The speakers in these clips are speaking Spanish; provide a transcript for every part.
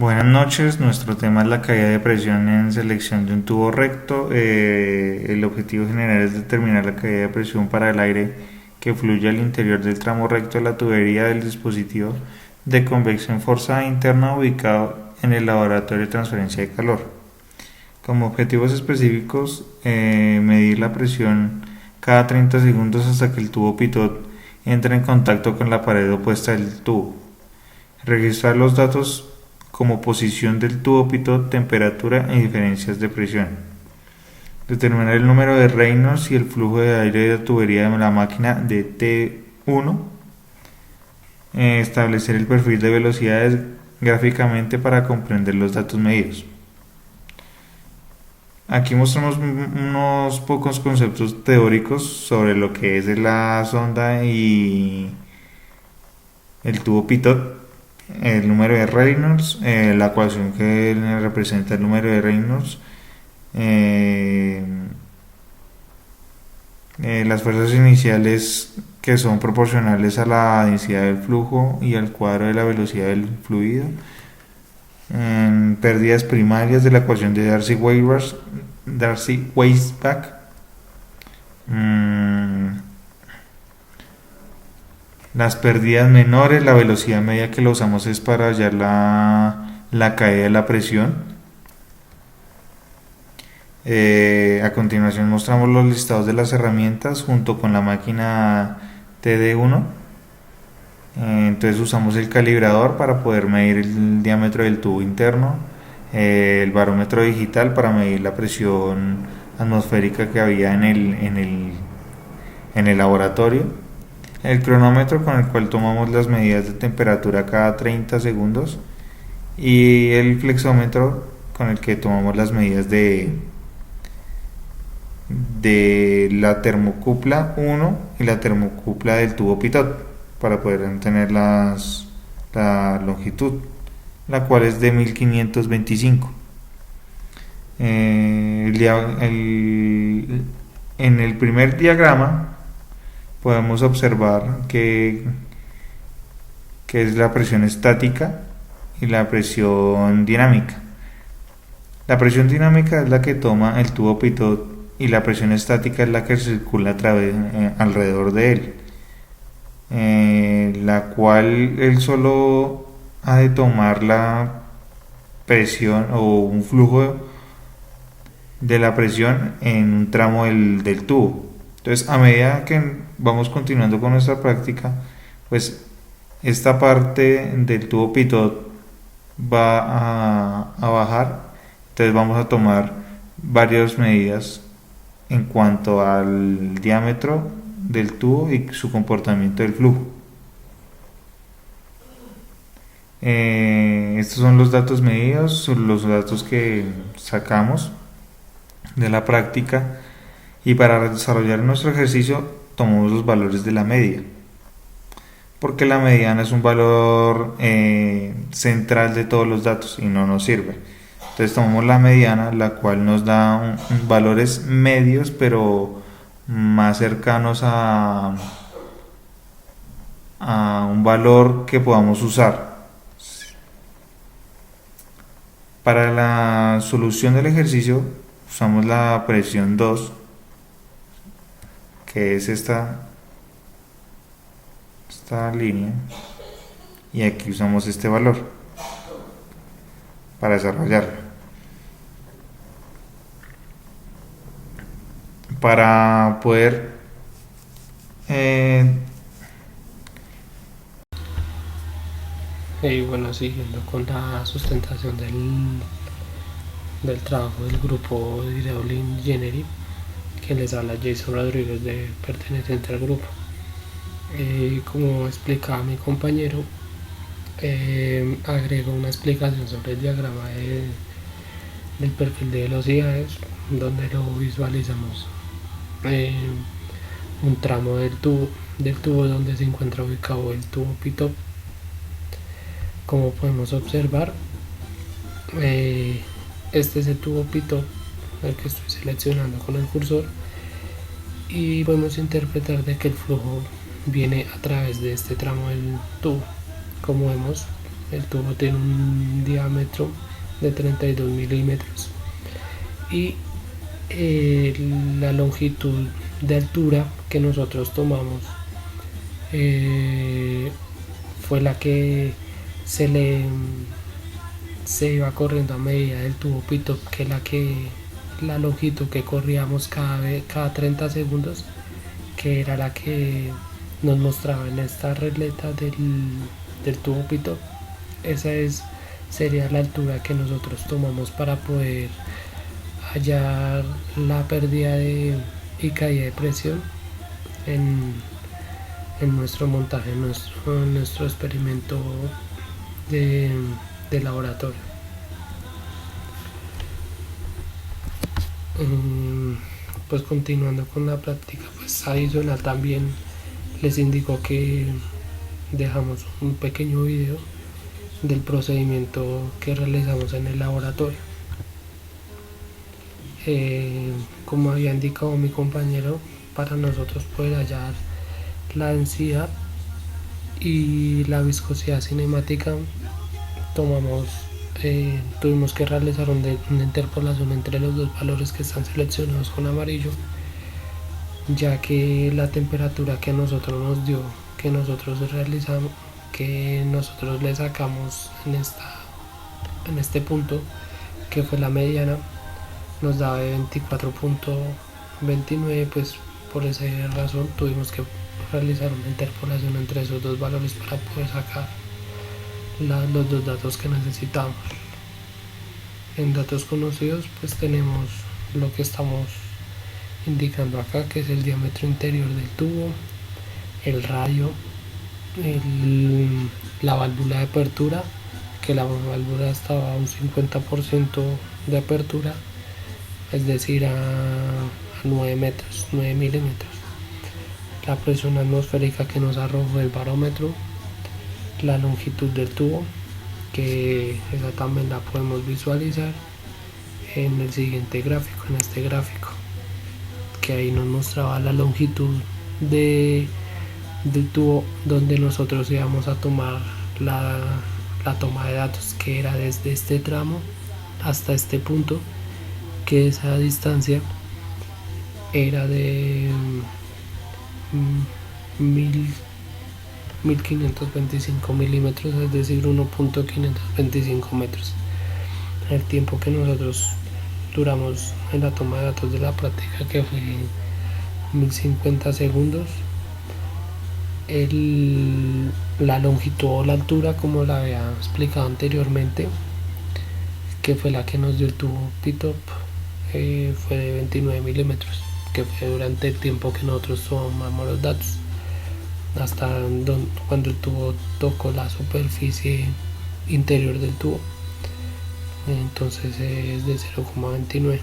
Buenas noches, nuestro tema es la caída de presión en selección de un tubo recto. El objetivo general es determinar la caída de presión para el aire que fluye al interior del tramo recto de la tubería del dispositivo de convección forzada interna ubicado en el laboratorio de transferencia de calor. Como objetivos específicos, medir la presión cada 30 segundos hasta que el tubo pitot entre en contacto con la pared opuesta del tubo. Registrar los datos como posición del tubo pitot, temperatura y diferencias de presión. Determinar el número de Reynolds y el flujo de aire de la tubería de la máquina de T1. Establecer el perfil de velocidades gráficamente para comprender los datos medidos. Aquí mostramos unos pocos conceptos teóricos sobre lo que es la sonda y el tubo pitot. El número de Reynolds, la ecuación que representa el número de Reynolds, las fuerzas iniciales que son proporcionales a la densidad del flujo y al cuadro de la velocidad del fluido, pérdidas primarias de la ecuación de Darcy-Weisbach, las pérdidas menores, la velocidad media que lo usamos es para hallar la caída de la presión. A continuación mostramos los listados de las herramientas junto con la máquina TD1. Entonces usamos el calibrador para poder medir el diámetro del tubo interno, el barómetro digital para medir la presión atmosférica que había en el laboratorio, el cronómetro con el cual tomamos las medidas de temperatura cada 30 segundos y el flexómetro con el que tomamos las medidas de la termocupla 1 y la termocupla del tubo pitot para poder tener la longitud, la cual es de 1525. En el primer diagrama podemos observar que es la presión estática y la presión dinámica. La presión dinámica es la que toma el tubo pitot y la presión estática es la que circula alrededor de él, la cual él solo ha de tomar la presión o un flujo de la presión en un tramo del tubo. Entonces, a medida que vamos continuando con nuestra práctica, pues esta parte del tubo pitot va a bajar. Entonces vamos a tomar varias medidas en cuanto al diámetro del tubo y su comportamiento del flujo. Estos son los datos medidos, son los datos que sacamos de la práctica, y para desarrollar nuestro ejercicio tomamos los valores de la media, porque la mediana es un valor central de todos los datos y no nos sirve. Entonces tomamos la mediana, la cual nos da valores medios pero más cercanos a un valor que podamos usar. Para la solución del ejercicio usamos la presión 2, que es esta línea, y aquí usamos este valor para desarrollarlo. Para poder y bueno, siguiendo con la sustentación del trabajo del grupo de Hydraulic Engineering, que les habla Jason Rodríguez, perteneciente al grupo. Como explicaba mi compañero, agrego una explicación sobre el diagrama del perfil de velocidades, donde lo visualizamos un tramo del tubo donde se encuentra ubicado el tubo pitot. Como podemos observar, este es el tubo pitot, el que estoy seleccionando con el cursor, y podemos interpretar de que el flujo viene a través de este tramo del tubo. Como vemos, El tubo tiene un diámetro de 32 milímetros y la longitud de altura que nosotros tomamos fue la que se iba corriendo a medida del tubo Pitop, que la longitud que corríamos cada 30 segundos, que era la que nos mostraba en esta regleta del tubo Pitop. Esa sería la altura que nosotros tomamos para poder hallar la pérdida y caída de presión en nuestro montaje, en nuestro experimento de laboratorio. Pues continuando con la práctica, pues adicional también les indico que dejamos un pequeño video del procedimiento que realizamos en el laboratorio. Como había indicado mi compañero, para nosotros poder hallar la densidad y la viscosidad cinemática tuvimos que realizar una interpolación entre los dos valores que están seleccionados con amarillo, ya que la temperatura que nosotros nos dio, que nosotros le sacamos en este punto, que fue la mediana, nos daba de 24.29, pues por esa razón tuvimos que realizar una interpolación entre esos dos valores para poder sacar los dos datos que necesitamos. En datos conocidos pues tenemos lo que estamos indicando acá, que es el diámetro interior del tubo, el radio, la válvula de apertura, que la válvula estaba a un 50% de apertura, es decir a 9 milímetros. La presión atmosférica que nos arrojó el barómetro, la longitud del tubo, que esa también la podemos visualizar en el siguiente gráfico, en este gráfico, que ahí nos mostraba la longitud del tubo donde nosotros íbamos a tomar la toma de datos, que era desde este tramo hasta este punto, que esa distancia era de 1525 milímetros, es decir 1.525 metros. El tiempo que nosotros duramos en la toma de datos de la práctica, que fue 1050 segundos. La longitud o la altura, como la había explicado anteriormente, que fue la que nos dio el tubo Pitop, fue de 29 milímetros, que fue durante el tiempo que nosotros tomamos los datos, hasta cuando el tubo tocó la superficie interior del tubo. Entonces es de 0,29.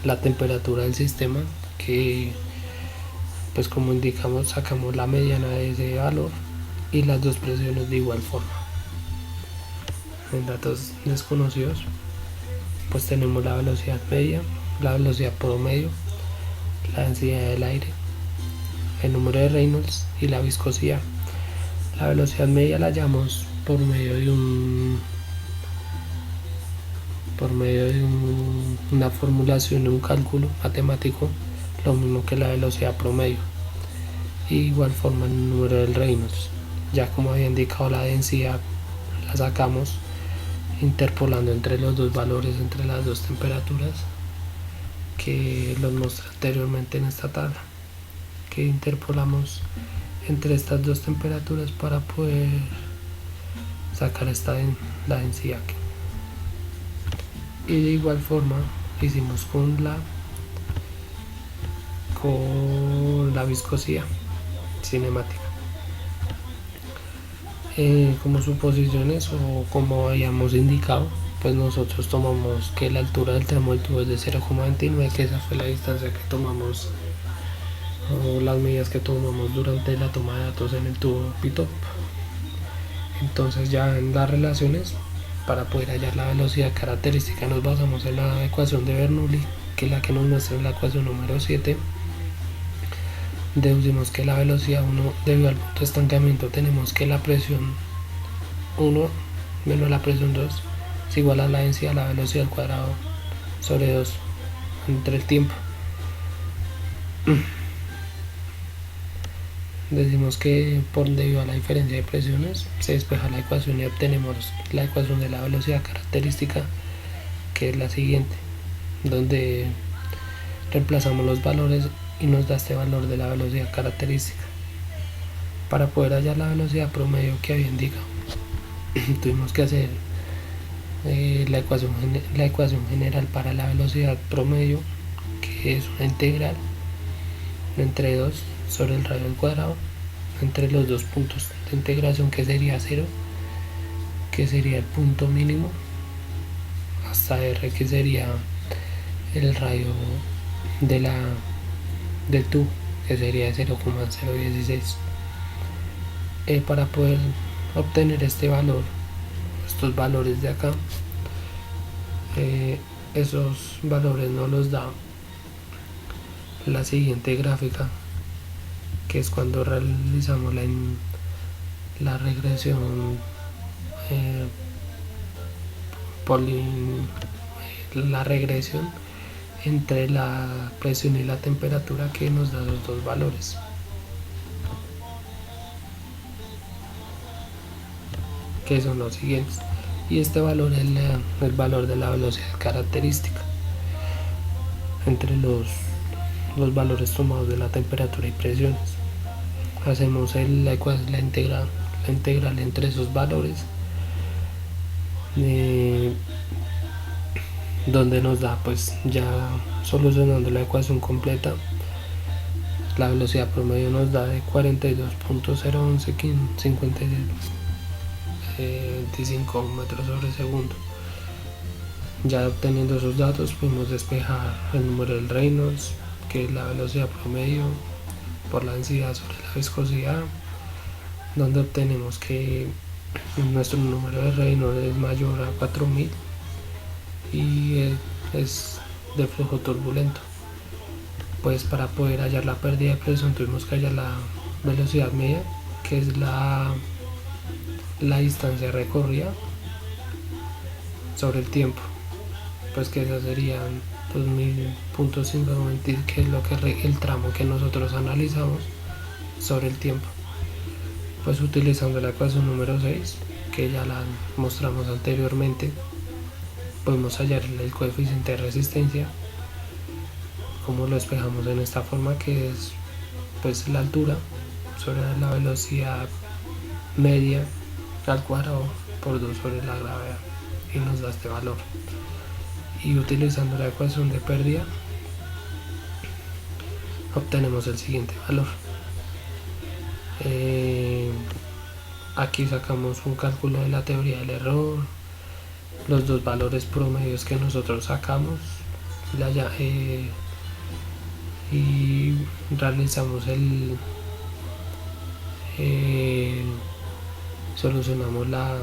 La temperatura del sistema, que pues como indicamos, sacamos la mediana de ese valor y las dos presiones de igual forma. En datos desconocidos pues tenemos la velocidad media, la velocidad promedio, la densidad del aire, el número de Reynolds y la viscosidad. La velocidad media la hallamos por medio de una formulación de un cálculo matemático, lo mismo que la velocidad promedio. Y igual forma el número del Reynolds. Ya como había indicado, la densidad la sacamos interpolando entre los dos valores, entre las dos temperaturas, que los mostré anteriormente en esta tabla, que interpolamos entre estas dos temperaturas para poder sacar la densidad. Y de igual forma hicimos con la viscosidad cinemática. Como suposiciones o como habíamos indicado, pues nosotros tomamos que la altura del tramo del tubo es de 0,29, que esa fue la distancia que tomamos, o las medidas que tomamos durante la toma de datos en el tubo Pitop. Entonces ya en las relaciones, para poder hallar la velocidad característica, nos basamos en la ecuación de Bernoulli, que es la que nos muestra en la ecuación número 7. Deducimos que la velocidad 1, debido al punto de estancamiento, tenemos que la presión 1 menos la presión 2 es igual a la densidad, la velocidad al cuadrado sobre 2 entre el tiempo. Decimos que por debido a la diferencia de presiones se despeja la ecuación y obtenemos la ecuación de la velocidad característica, que es la siguiente, donde reemplazamos los valores y nos da este valor de la velocidad característica. Para poder hallar la velocidad promedio que había indicado, tuvimos que hacer la ecuación general para la velocidad promedio, que es una integral entre 2 sobre el radio al cuadrado entre los dos puntos de integración, que sería 0, que sería el punto mínimo, hasta r, que sería el radio del tubo, que sería 0,016. Para poder obtener este valor, estos valores de acá, esos valores nos los da la siguiente gráfica, que es cuando realizamos la regresión la regresión entre la presión y la temperatura, que nos da los dos valores. Que son los siguientes, y este valor es el valor de la velocidad característica entre los valores tomados de la temperatura y presiones. Hacemos la integral entre esos valores, donde nos da, pues ya solucionando la ecuación completa, la velocidad promedio nos da de 42.011.25 metros sobre segundo. Ya obteniendo esos datos podemos despejar el número del Reynolds, que es la velocidad promedio por la densidad sobre la viscosidad, donde obtenemos que nuestro número de Reynolds es mayor a 4000 y es de flujo turbulento. Pues para poder hallar la pérdida de presión tuvimos que hallar la velocidad media, que es la distancia recorrida sobre el tiempo, pues que esa serían 2000.590, que es el tramo que nosotros analizamos sobre el tiempo. Pues utilizando la ecuación número 6, que ya la mostramos anteriormente, podemos hallar el coeficiente de resistencia, como lo despejamos en esta forma, que es pues la altura sobre la velocidad media al cuadrado por 2 sobre la gravedad, y nos da este valor. Y utilizando la ecuación de pérdida obtenemos el siguiente valor. Aquí sacamos un cálculo de la teoría del error, los dos valores promedios que nosotros sacamos, y realizamos solucionamos la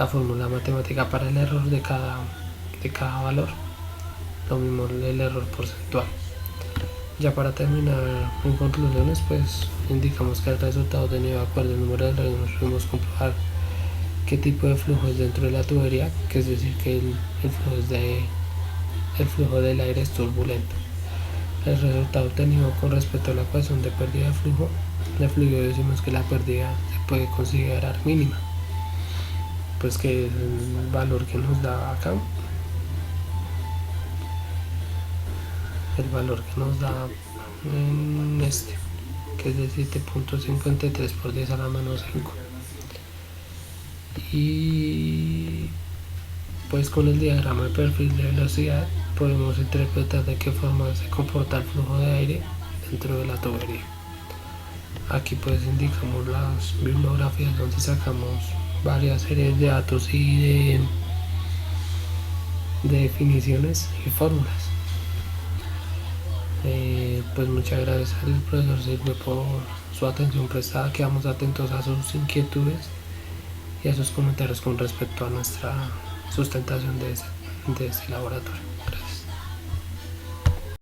fórmula matemática para el error de cada valor, lo mismo el error porcentual. Ya para terminar, en conclusiones, pues indicamos que el resultado tenido de acuerdo al número de Reynolds, pudimos comprobar qué tipo de flujo es dentro de la tubería, que es decir, que el flujo del aire es turbulento. El resultado obtenido con respecto a la ecuación de pérdida de fluido, decimos que la pérdida se puede considerar mínima, pues que es el valor que nos da acá, el valor que nos da en este, que es de 7.53 por 10 a la menos 5. Y pues con el diagrama de perfil de velocidad podemos interpretar de qué forma se comporta el flujo de aire dentro de la tubería. Aquí pues indicamos las bibliografías donde sacamos varias series de datos y de definiciones y fórmulas. Pues muchas gracias al profesor Silvio por su atención prestada. Quedamos atentos a sus inquietudes y a sus comentarios con respecto a nuestra sustentación de ese laboratorio.